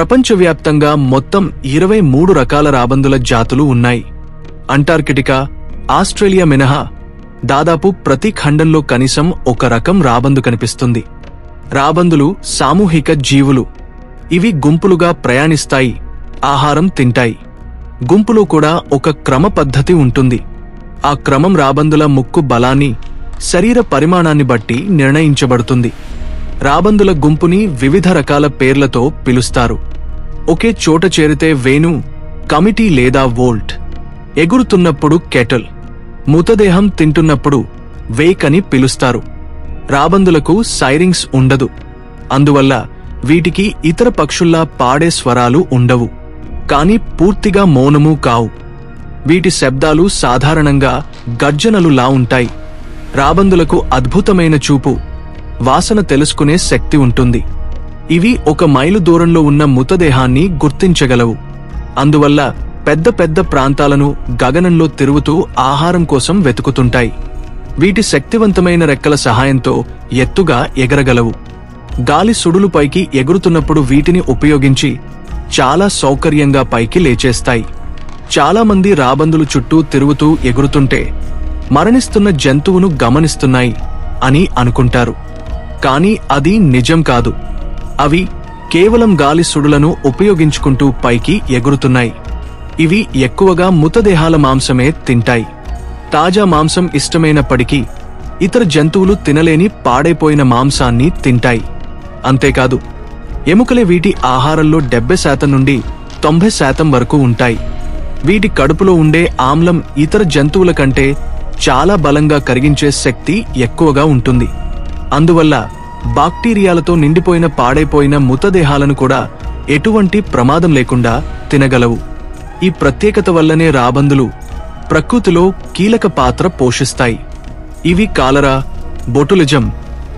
ప్రపంచవ్యాప్తంగా మొత్తం 23 రకాల రాబందుల జాతులు ఉన్నాయి. అంటార్కిటికా, ఆస్ట్రేలియా మినహా దాదాపు ప్రతి ఖండంలో కనీసం ఒక రకం రాబందు కనిపిస్తుంది. రాబందులు సామూహిక జీవులు. ఇవి గుంపులుగా ప్రయాణిస్తాయి, ఆహారం తింటాయి. గుంపులో కూడా ఒక క్రమ పద్ధతి ఉంటుంది. ఆ క్రమం రాబందుల ముక్కు బలాన్ని, శరీర పరిమాణాన్ని బట్టి నిర్ణయించబడుతుంది. రాబందుల గుంపుని వివిధ రకాల పేర్లతో పిలుస్తారు. ఒకే చోట చేరితే వేణు, కమిటీ లేదా వోల్ట్, ఎగురుతున్నప్పుడు కెటల్, మృతదేహం తింటున్నప్పుడు వేక్ అని పిలుస్తారు. రాబందులకు సైరింగ్స్ ఉండదు. అందువల్ల వీటికి ఇతర పక్షుల్లా పాడే స్వరాలు ఉండవు. కాని పూర్తిగా మౌనమూ కావు. వీటి శబ్దాలు సాధారణంగా గర్జనలులా ఉంటాయి. రాబందులకు అద్భుతమైన చూపు, వాసన తెలుసుకునే శక్తి ఉంటుంది. ఇవి 1 మైలు దూరంలో ఉన్న మృతదేహాన్ని గుర్తించగలవు. అందువల్ల పెద్ద పెద్ద ప్రాంతాలను గగనంలో తిరుగుతూ ఆహారం కోసం వెతుకుతుంటాయి. వీటి శక్తివంతమైన రెక్కల సహాయంతో ఎత్తుగా ఎగరగలవు. గాలి సుడులుపైకి ఎగురుతున్నప్పుడు వీటిని ఉపయోగించి చాలా సౌకర్యంగా పైకి లేచేస్తాయి. చాలామంది రాబందులు చుట్టూ తిరుగుతూ ఎగురుతుంటే మరణిస్తున్న జంతువును గమనిస్తున్నాయి అని అనుకుంటారు. కానీ అది నిజం కాదు. అవి కేవలం గాలి సుడులను ఉపయోగించుకుంటూ పైకి ఎగురుతున్నాయి. ఇవి ఎక్కువగా మృతదేహాల మాంసమే తింటాయి. తాజా మాంసం ఇష్టమైనప్పటికీ ఇతర జంతువులు తినలేని పాడైపోయిన మాంసాన్ని తింటాయి. అంతేకాదు, ఎముకలే వీటి ఆహారంలో 70% నుండి 90% వరకు ఉంటాయి. వీటి కడుపులో ఉండే ఆమ్లం ఇతర జంతువుల కంటే చాలా బలంగా కరిగించే శక్తి ఎక్కువగా ఉంటుంది. అందువల్ల బాక్టీరియాలతో నిండిపోయిన పాడైపోయిన మృతదేహాలను కూడా ఎటువంటి ప్రమాదం లేకుండా తినగలవు. ఈ ప్రత్యేకత వల్లనే రాబందులు ప్రకృతిలో కీలక పాత్ర పోషిస్తాయి. ఇవి కాలరా, బొటులిజం,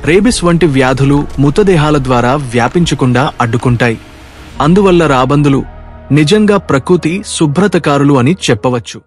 రేబిస్ వంటి వ్యాధులు మృతదేహాల ద్వారా వ్యాపించకుండా అడ్డుకుంటాయి. అందువల్ల రాబందులు నిజంగా ప్రకృతి శుభ్రతకారులు అని చెప్పవచ్చు.